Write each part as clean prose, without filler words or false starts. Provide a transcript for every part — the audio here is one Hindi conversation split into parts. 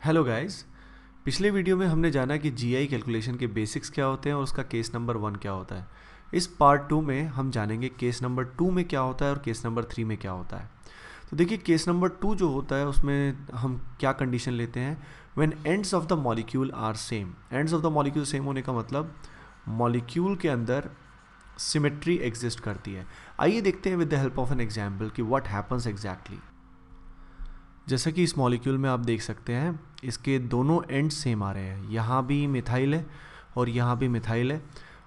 Hello guys. पिछले वीडियो में हमने जाना कि जीआई कैलकुलेशन के बेसिक्स क्या होते हैं और उसका केस नंबर 1 क्या होता है। इस पार्ट 2 में हम जानेंगे केस नंबर 2 में क्या होता है और केस नंबर 3 में क्या होता है। तो देखिए, केस नंबर 2 जो होता है उसमें हम क्या कंडीशन लेते हैं, when ends of the molecule are same. Ends of the molecule same होने का मतलब मॉलिक्यूल के अंदर सिमेट्री एग्जिस्ट करती है। आइए देखते हैं with the help of an example कि व्हाट हैपन्स एग्जैक्टली। जैसा कि इस मॉलिक्यूल में आप देख सकते हैं, इसके दोनों एंड सेम आ रहे हैं। यहाँ भी मिथाइल है और यहाँ भी मिथाइल है,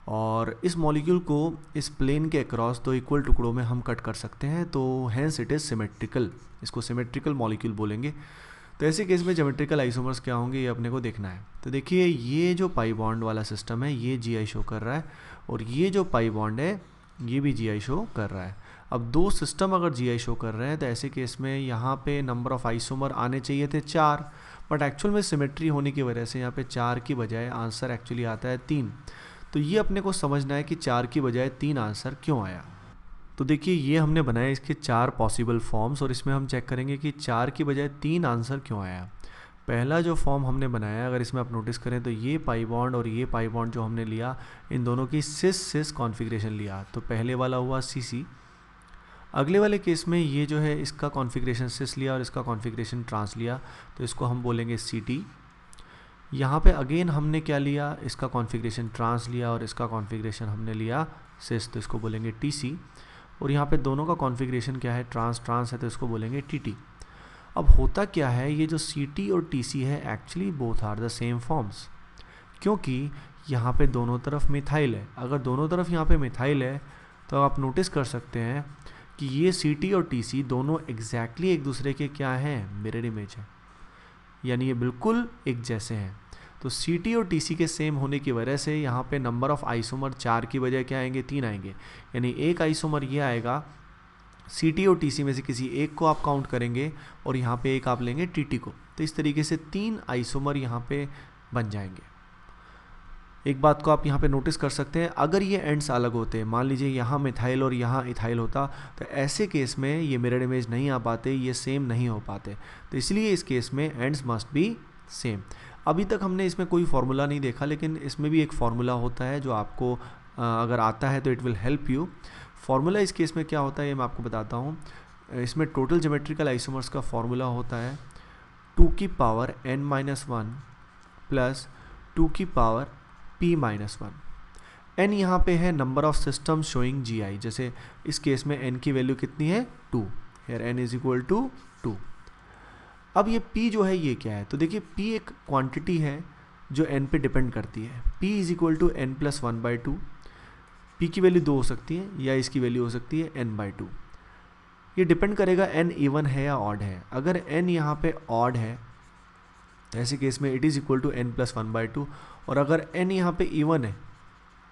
और इस मॉलिक्यूल को इस प्लेन के अक्रॉस दो इक्वल टुकड़ों में हम कट कर सकते हैं, तो हैंस इट इज़ सिमेट्रिकल। इसको सिमेट्रिकल मॉलिक्यूल बोलेंगे। तो ऐसे केस में ज्योमेट्रिकल आइसोमर्स क्या होंगे ये अपने को देखना है। तो देखिए, ये जो पाई बॉन्ड वाला सिस्टम है ये जीआई शो कर रहा है, और ये जो पाई बॉन्ड है ये भी जीआई शो कर रहा है। अब दो सिस्टम अगर जीआई शो कर रहे हैं तो ऐसे केस में यहाँ पे नंबर ऑफ आइसोमर आने चाहिए थे 4, बट एक्चुअल में सिमेट्री होने की वजह से यहाँ पे 4 की बजाय आंसर एक्चुअली आता है 3। तो ये अपने को समझना है कि 4 की बजाय 3 आंसर क्यों आया। तो देखिए, ये हमने बनाए इसके 4 पॉसिबल फॉर्म्स, और इसमें हम चेक करेंगे कि 4 की बजाय 3 आंसर क्यों आया। पहला जो फॉर्म हमने बनाया, अगर इसमें आप नोटिस करें तो ये पाई बॉन्ड और ये पाई बॉन्ड जो हमने लिया, इन दोनों की सिस सिस कॉन्फ़िगरेशन लिया। तो पहले वाला हुआ सीसी। अगले वाले केस में ये जो है इसका कॉन्फ़िगरेशन सिस लिया और इसका कॉन्फ़िगरेशन ट्रांस लिया, तो इसको हम बोलेंगे सी टी। यहाँ पे अगेन हमने क्या लिया, इसका कॉन्फ़िगरेशन ट्रांस लिया और इसका कॉन्फ़िगरेशन हमने लिया सिस, तो इसको बोलेंगे टी सी। और यहाँ पे दोनों का कॉन्फ़िगरेशन क्या है, ट्रांस ट्रांस है, तो इसको बोलेंगे टी टी। अब होता क्या है, ये जो सी टी और टी सी है actually both are the same forms, क्योंकि यहाँ पे दोनों तरफ मिथाइल है। अगर दोनों तरफ यहाँ पे मिथाइल है तो आप नोटिस कर सकते हैं कि ये सी टी और टी सी दोनों एग्जैक्टली एक दूसरे के क्या हैं, मिरर इमेज है, यानी ये बिल्कुल एक जैसे हैं। तो सी टी और टी सी के सेम होने की वजह से यहाँ पे नंबर ऑफ आइसोमर 4 की बजाय क्या आएंगे, 3 आएंगे। यानी एक आइसोमर ये आएगा, सी टी और टी सी में से किसी एक को आप काउंट करेंगे और यहाँ पे एक आप लेंगे टी टी को। तो इस तरीके से 3 आइसोमर यहाँ पे बन जाएंगे। एक बात को आप यहाँ पे नोटिस कर सकते हैं, अगर ये एंड्स अलग होते, मान लीजिए यहाँ मिथाइल और यहाँ इथाइल होता, तो ऐसे केस में ये मिरर इमेज नहीं आ पाते, ये सेम नहीं हो पाते। तो इसलिए इस केस में एंड्स मस्ट बी सेम। अभी तक हमने इसमें कोई फार्मूला नहीं देखा, लेकिन इसमें भी एक फार्मूला होता है जो आपको अगर आता है तो it will help you. Formula इस केस में क्या होता है ये मैं आपको बताता हूँ। इसमें टोटल ज्योमेट्रिकल आइसोमर्स का फार्मूला होता है 2 की पावर n-1 प्लस 2 की पावर p-1। n यहाँ पे है number of system showing GI, जैसे इस केस में n की वैल्यू कितनी है, 2। Here n is equal to 2। अब ये p जो है ये क्या है, तो देखिए p एक क्वांटिटी है जो n पे डिपेंड करती है। p is equal to n+1/2। p की वैल्यू 2 हो सकती है या इसकी वैल्यू हो सकती है n/2। ये डिपेंड करेगा n इवन है या ऑड है। अगर n यहाँ पे ऑड है तो ऐसे केस में it is equal to n+1/2, और अगर n यहाँ पे इवन है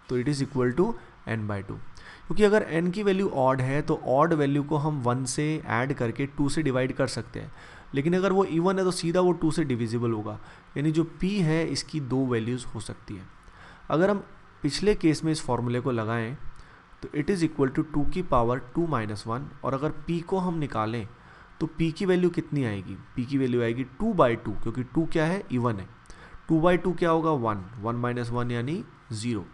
तो it is equal to n/2। क्योंकि अगर n की वैल्यू ऑड है तो ऑड वैल्यू को हम 1 से ऐड करके 2 से डिवाइड कर सकते हैं, लेकिन अगर वो इवन है तो सीधा वो 2 से डिविजिबल होगा। यानी जो p है इसकी 2 वैल्यूज़ हो सकती है। अगर हम पिछले केस में इस फॉर्मूले को लगाएं तो इट इज़ इक्वल टू 2 की पावर 2-1, और अगर p को हम निकालें तो p की वैल्यू कितनी आएगी, p की वैल्यू आएगी 2/2, क्योंकि 2 क्या है, इवन है। 2/2 क्या होगा, 1 यानी 0।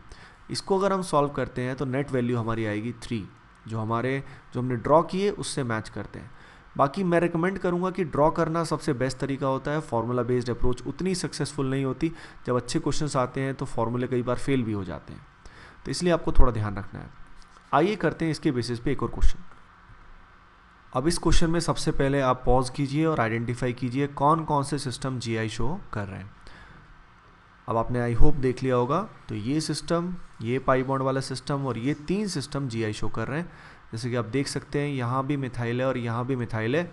इसको अगर हम सॉल्व करते हैं तो नेट वैल्यू हमारी आएगी 3, जो हमने ड्रॉ किए उससे मैच करते हैं। बाकी मैं रिकमेंड करूंगा कि ड्रॉ करना सबसे बेस्ट तरीका होता है, फार्मूला बेस्ड अप्रोच उतनी सक्सेसफुल नहीं होती। जब अच्छे क्वेश्चंस आते हैं तो फार्मूले कई बार फेल भी हो जाते हैं, तो इसलिए आपको थोड़ा ध्यान रखना है। आइए करते हैं इसके बेसिस पे एक और क्वेश्चन। अब इस क्वेश्चन में सबसे पहले आप पॉज कीजिए और आइडेंटिफाई कीजिए कौन कौन से सिस्टम जीआई शो कर रहे हैं। अब आपने आई होप देख लिया होगा, तो ये सिस्टम, ये पाई बॉन्ड वाला सिस्टम और ये 3 सिस्टम जीआई शो कर रहे हैं। जैसे कि आप देख सकते हैं यहाँ भी मिथाइल है और यहाँ भी मिथाइल है,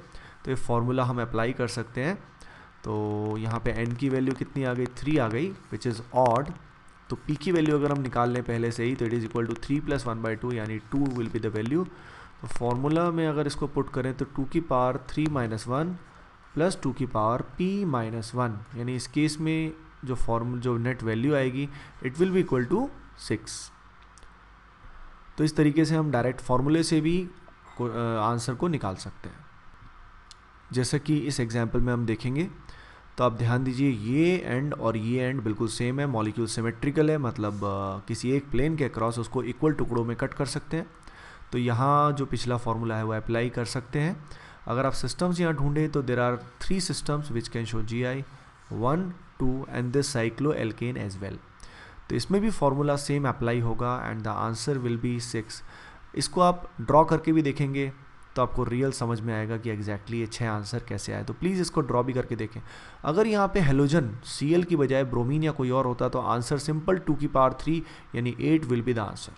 तो ये फार्मूला हम अप्लाई कर सकते हैं। तो यहाँ पे n की वैल्यू कितनी आ गई, 3 आ गई, विच इज़ ऑड। तो p की वैल्यू अगर हम निकाल लें पहले से ही तो इट इज़ इक्वल टू 3 + 1/2, यानी 2 विल बी द वैल्यू। तो फार्मूला में अगर इसको पुट करें तो 2 की पावर 3-1 प्लस 2 की पावर p-1, यानी इस केस में जो नेट वैल्यू आएगी it will be equal to 6। तो इस तरीके से हम डायरेक्ट फार्मूले से भी आंसर को निकाल सकते हैं, जैसा कि इस एग्जांपल में हम देखेंगे। तो आप ध्यान दीजिए ये एंड और ये एंड बिल्कुल सेम है, मॉलिक्यूल सिमेट्रिकल है, मतलब किसी एक प्लेन के अक्रॉस उसको इक्वल टुकड़ों में कट कर सकते हैं। तो यहाँ जो पिछला फॉर्मूला है वो अप्लाई कर सकते हैं। अगर आप सिस्टम्स यहाँ ढूंढें तो there are 3 systems which can show GI 1, 2 and this cycloalkane as well. तो इसमें भी फॉर्मूला सेम अप्लाई होगा and the answer will be 6। इसको आप ड्रॉ करके भी देखेंगे तो आपको रियल समझ में आएगा कि एग्जैक्टली ये 6 आंसर कैसे आए। तो प्लीज़ इसको ड्रॉ भी करके देखें। अगर यहाँ पे हेलोजन Cl की बजाय ब्रोमीन या कोई और होता तो आंसर सिंपल 2 की पावर 3 यानी 8 विल बी द आंसर।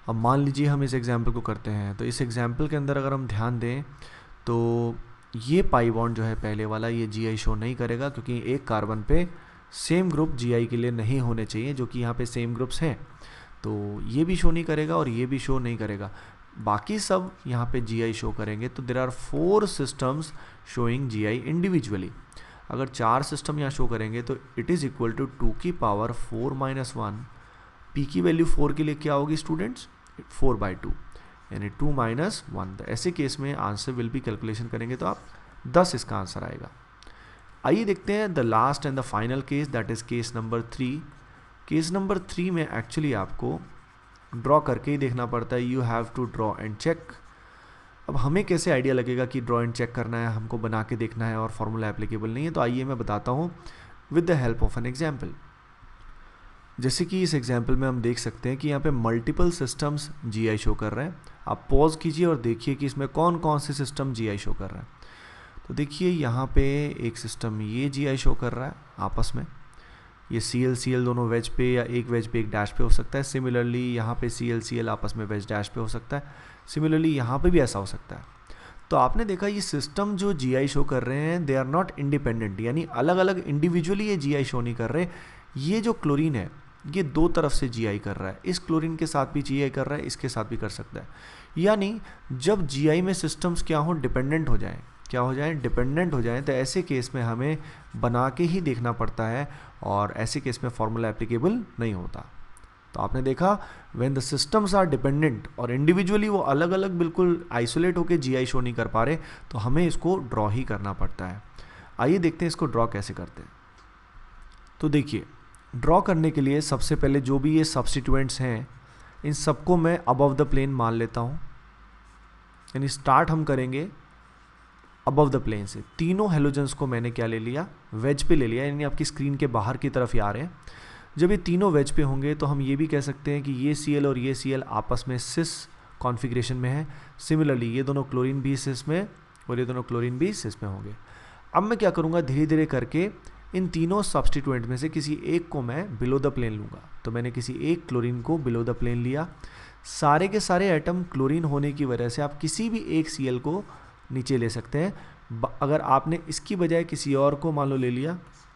अब मान लीजिए हम इस एग्जाम्पल को करते हैं, तो इस एग्जाम्पल के अंदर अगर हम ध्यान दें तो ये पाई बॉन्ड जो है पहले वाला ये GI शो नहीं करेगा, क्योंकि एक कार्बन पे सेम ग्रुप GI के लिए नहीं होने चाहिए, जो कि यहाँ पे सेम ग्रुप्स हैं। तो ये भी शो नहीं करेगा और ये भी शो नहीं करेगा, बाकी सब यहाँ पे GI शो करेंगे। तो there are 4 systems showing GI individually. अगर 4 सिस्टम यहाँ शो करेंगे तो इट इज़ इक्वल टू 2 की पावर 4 - 1। P की वैल्यू 4 के लिए क्या होगी स्टूडेंट्स? 4/2 यानी 2 - 1। तो ऐसे केस में आंसर विल भी कैलकुलेशन करेंगे तो आप 10 इसका आंसर आएगा। आइए देखते हैं the last and the final case, that is case number 3। Case number 3 में एक्चुअली आपको ड्रॉ करके ही देखना पड़ता है। You have to draw and check. अब हमें कैसे आइडिया लगेगा कि ड्रॉ एंड चेक करना है, हमको बना के देखना है और फॉर्मूला एप्लीकेबल नहीं है? तो आइए मैं बताता हूँ with the help of an example. जैसे कि इस एग्जाम्पल में हम देख सकते हैं कि यहाँ पे मल्टीपल सिस्टम्स GI शो कर रहे हैं। आप पॉज कीजिए और देखिए कि इसमें कौन कौन से सिस्टम GI शो कर रहे हैं। तो देखिए यहाँ पे एक सिस्टम ये GI शो कर रहा है आपस में, ये Cl दोनों वेज पे या एक वेज पे एक डैश पे हो सकता है। सिमिलरली यहाँ पे Cl आपस में वेज डैश पे हो सकता है। सिमिलरली यहाँ पे भी ऐसा हो सकता है। तो आपने देखा ये सिस्टम जो GI शो कर रहे हैं दे आर नॉट इंडिपेंडेंट, यानी अलग अलग इंडिविजुअली ये GI शो नहीं कर रहे। ये जो क्लोरीन है ये 2 तरफ से GI कर रहा है, इस क्लोरीन के साथ भी GI कर रहा है, इसके साथ भी कर सकता है। यानी जब GI में सिस्टम्स क्या हो, डिपेंडेंट हो जाएं, क्या हो जाएं, डिपेंडेंट हो जाएं, तो ऐसे केस में हमें बना के ही देखना पड़ता है और ऐसे केस में फॉर्मूला एप्लीकेबल नहीं होता। तो आपने देखा when the systems are dependent और इंडिविजुअली वो अलग अलग बिल्कुल आइसोलेट होकर GI शो नहीं कर पा रहे, तो हमें इसको ड्रॉ ही करना पड़ता है। आइए देखते हैं इसको ड्रॉ कैसे करते हैं। तो देखिए ड्रॉ करने के लिए सबसे पहले जो भी ये सब्स्टिट्यूएंट्स हैं इन सबको मैं अबव द प्लेन मान लेता हूँ, यानी स्टार्ट हम करेंगे अबव द प्लेन से। तीनों हेलोजन्स को मैंने क्या ले लिया, वेज पे ले लिया, यानी आपकी स्क्रीन के बाहर की तरफ ही आ रहे हैं। जब ये तीनों वेज पे होंगे तो हम ये भी कह सकते हैं कि ये Cl और ये Cl आपस में सिस कॉन्फ़िगरेशन में है। सिमिलरली ये दोनों क्लोरीन भी सिस में और ये दोनों क्लोरीन भी सिस में होंगे। अब मैं क्या करूँगा, धीरे धीरे करके इन तीनों सब्स्टिट्यूएंट में से किसी एक को मैं बिलो द प्लेन लूँगा। तो मैंने किसी एक क्लोरीन को बिलो द प्लेन लिया। सारे के सारे एटम क्लोरीन होने की वजह से आप किसी भी एक Cl को नीचे ले सकते हैं। अगर आपने इसकी बजाय किसी और को मान लो ले लिया,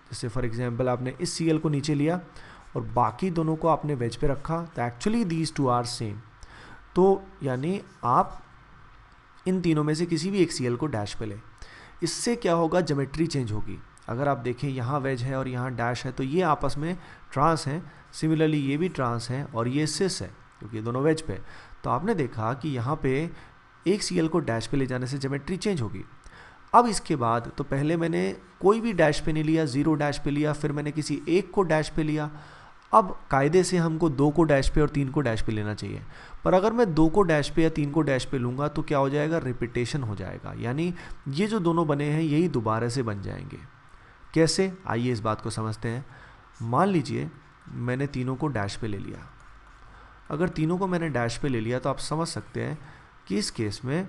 जैसे फॉर एग्जांपल आपने इस Cl को नीचे लिया और बाकी दोनों को आपने वेज पे रखा, तो एक्चुअली दीज 2 आर सेम। तो यानी आप इन तीनों में से किसी भी एक Cl को डैश पे लें। इससे क्या होगा, ज्योमेट्री चेंज होगी। अगर आप देखें यहाँ वेज है और यहाँ डैश है तो ये आपस में ट्रांस हैं। सिमिलरली ये भी ट्रांस हैं और ये सिस है क्योंकि ये दोनों वेज पे। तो आपने देखा कि यहाँ पे एक Cl को डैश पे ले जाने से ज्योमेट्री चेंज होगी। अब इसके बाद तो पहले मैंने कोई भी डैश पे नहीं लिया, 0 डैश पे लिया, फिर मैंने किसी एक को डैश पे लिया। अब कायदे से हमको 2 को डैश पे और 3 को डैश पे लेना चाहिए, पर अगर मैं 2 को डैश पे या 3 को डैश पे लूँगा तो क्या हो जाएगा, रिपीटेशन हो जाएगा, यानी ये जो दोनों बने हैं यही दोबारा से बन जाएंगे। कैसे, आइए इस बात को समझते हैं। मान लीजिए मैंने तीनों को डैश पे ले लिया। अगर तीनों को मैंने डैश पे ले लिया तो आप समझ सकते हैं कि इस केस में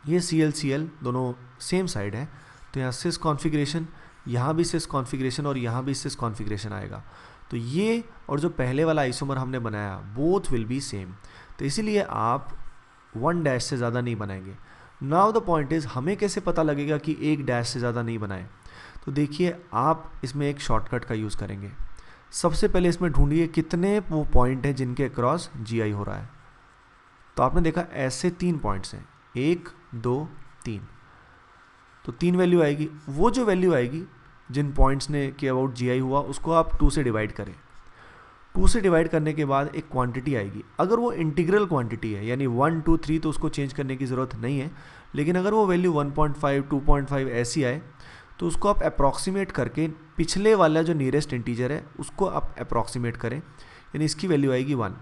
ये Cl दोनों सेम साइड है, तो यहाँ सिस कॉन्फ़िगरेशन, यहाँ भी सिस कॉन्फ़िगरेशन और यहाँ भी सिस कॉन्फ़िगरेशन आएगा। तो ये और जो पहले वाला आइसोमर हमने बनाया बोथ विल बी सेम। तो इसीलिए आप 1 डैश से ज़्यादा नहीं बनाएंगे। नाउ द पॉइंट इज़, हमें कैसे पता लगेगा कि 1 डैश से ज़्यादा नहीं बनाए? तो देखिए आप इसमें एक शॉर्टकट का यूज़ करेंगे। सबसे पहले इसमें ढूंढिए कितने वो पॉइंट हैं जिनके अक्रॉस GI हो रहा है। तो आपने देखा ऐसे 3 पॉइंट्स हैं, 1 2 3। तो 3 वैल्यू आएगी। वो जो वैल्यू आएगी जिन पॉइंट्स ने के अबाउट GI हुआ उसको आप 2 से डिवाइड करें। 2 से डिवाइड करने के बाद एक क्वांटिटी आएगी। अगर वो इंटीग्रल क्वांटिटी है यानी 1 2 3 तो उसको चेंज करने की ज़रूरत नहीं है, लेकिन अगर वो वैल्यू 1.5 2.5 ऐसी आए तो उसको आप अप्रॉक्सीमेट करके पिछले वाला जो नियरेस्ट इंटीजर है उसको आप अप्रॉक्सीमेट करें, यानी इसकी वैल्यू आएगी 1।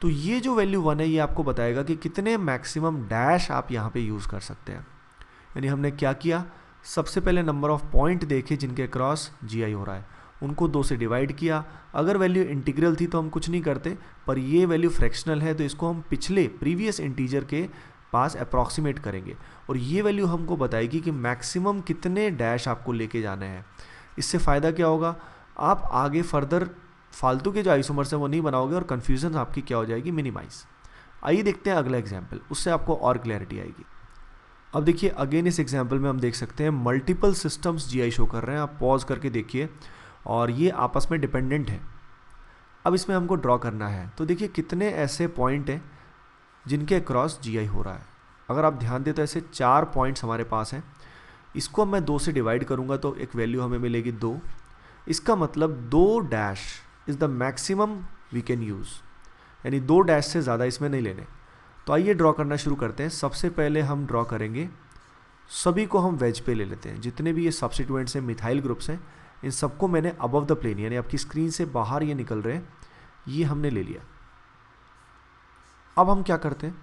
तो ये जो वैल्यू 1 है ये आपको बताएगा कि कितने मैक्सिमम डैश आप यहाँ पे यूज़ कर सकते हैं। यानी हमने क्या किया, सबसे पहले नंबर ऑफ पॉइंट देखे जिनके क्रॉस GI हो रहा है, उनको 2 से डिवाइड किया। अगर वैल्यू इंटीग्रल थी तो हम कुछ नहीं करते, पर ये वैल्यू फ्रैक्शनल है तो इसको हम पिछले प्रीवियस इंटीजर के पास अप्रॉक्सीमेट करेंगे और ये वैल्यू हमको बताएगी कि मैक्सिमम कितने डैश आपको लेके जाने हैं। इससे फ़ायदा क्या होगा, आप आगे फर्दर फालतू के जो आइसोमर्स हैं वो नहीं बनाओगे और कन्फ्यूज़न आपकी क्या हो जाएगी, मिनिमाइज। आइए देखते हैं अगला एग्जाम्पल, उससे आपको और क्लैरिटी आएगी। अब देखिए अगेन इस एग्जाम्पल में हम देख सकते हैं मल्टीपल सिस्टम्स GI शो कर रहे हैं। आप पॉज करके देखिए और ये आपस में डिपेंडेंट है। अब इसमें हमको ड्रॉ करना है, तो देखिए कितने ऐसे पॉइंट हैं जिनके क्रॉस GI हो रहा है। अगर आप ध्यान दें तो ऐसे 4 पॉइंट्स हमारे पास हैं। इसको मैं 2 से डिवाइड करूंगा तो एक वैल्यू हमें मिलेगी 2। इसका मतलब 2 dash is the maximum we can use, यानी 2 डैश से ज़्यादा इसमें नहीं लेने। तो आइए ड्रॉ करना शुरू करते हैं। सबसे पहले हम ड्रॉ करेंगे, सभी को हम वेज पे ले लेते हैं। जितने भी ये सब्स्टिट्यूएंट्स हैं, मिथाइल ग्रुप्स हैं, इन सबको मैंने अबव द प्लेन यानी आपकी स्क्रीन से बाहर ये निकल रहे हैं, ये हमने ले लिया। अब हम क्या करते हैं,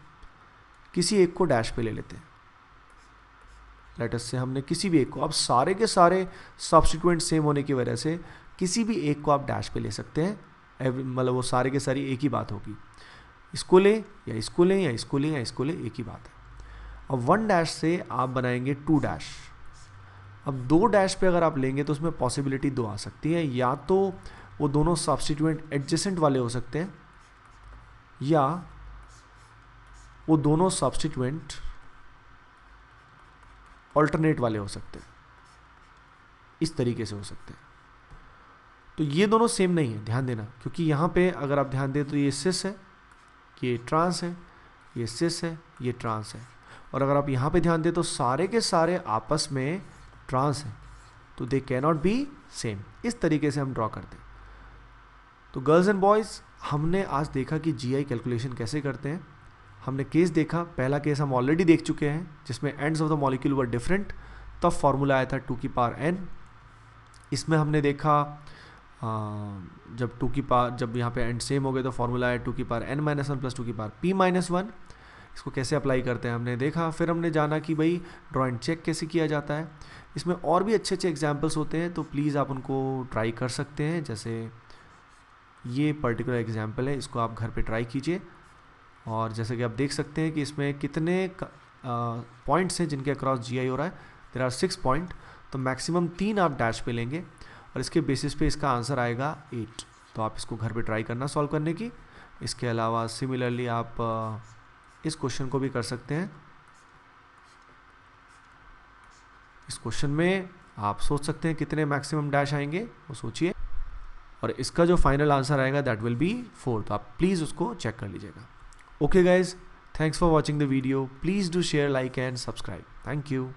किसी एक को डैश पे ले लेते हैं। लेटस से हमने किसी भी एक को, अब सारे के सारे सब्स्टिट्यूएंट सेम होने की वजह से किसी भी एक को आप डैश पे ले सकते हैं। मतलब वो सारे के सारी एक ही बात होगी, इसको ले या इसको ले या इसको ले या इसको ले, एक ही बात है। अब 1 डैश से आप बनाएंगे 2 डैश। अब 2 डैश पे अगर आप लेंगे तो उसमें पॉसिबिलिटी 2 आ सकती है, या तो वो दोनों सब्स्टिट्यूएंट एडजेसेंट वाले हो सकते हैं या वो दोनों सब्स्टिट्यूएंट ऑल्टरनेट वाले हो सकते हैं, इस तरीके से हो सकते हैं। तो ये दोनों सेम नहीं है, ध्यान देना, क्योंकि यहाँ पे अगर आप ध्यान दें तो ये सिस है, ये ट्रांस है, ये सिस है, ये ट्रांस है। और अगर आप यहाँ पे ध्यान दें तो सारे के सारे आपस में ट्रांस हैं, तो they can not be same. इस तरीके से हम ड्रॉ करते हैं। तो गर्ल्स एंड बॉयज़, हमने आज देखा कि GI कैलकुलेशन कैसे करते हैं। हमने केस देखा, पहला केस हम ऑलरेडी देख चुके हैं जिसमें ends of the molecule were different, तब फॉर्मूला आया था 2 की पावर n। इसमें हमने देखा जब यहाँ पे एंड सेम हो गए तो फॉर्मूला है 2 की पावर n-1 प्लस 2 की पावर p-1। इसको कैसे अप्लाई करते हैं हमने देखा। फिर हमने जाना कि भाई ड्रॉ एंड चेक कैसे किया जाता है। इसमें और भी अच्छे अच्छे एग्जाम्पल्स होते हैं, तो प्लीज़ आप उनको ट्राई कर सकते हैं। जैसे ये पर्टिकुलर एग्जाम्पल है, इसको आप घर पे ट्राई कीजिए। और जैसे कि आप देख सकते हैं कि इसमें कितने पॉइंट्स हैं जिनके अक्रॉस GI हो रहा है। देयर आर 6 पॉइंट, तो मैक्सिमम 3 आप डैश पे लेंगे और इसके बेसिस पे इसका आंसर आएगा 8। तो आप इसको घर पे ट्राई करना सॉल्व करने की। इसके अलावा सिमिलरली आप इस क्वेश्चन को भी कर सकते हैं। इस क्वेश्चन में आप सोच सकते हैं कितने मैक्सिमम डैश आएंगे, वो सोचिए, और इसका जो फाइनल आंसर आएगा दैट विल बी 4। तो आप प्लीज़ उसको चेक कर लीजिएगा। Okay guys, thanks for watching the video. Please do share, like and subscribe. Thank you.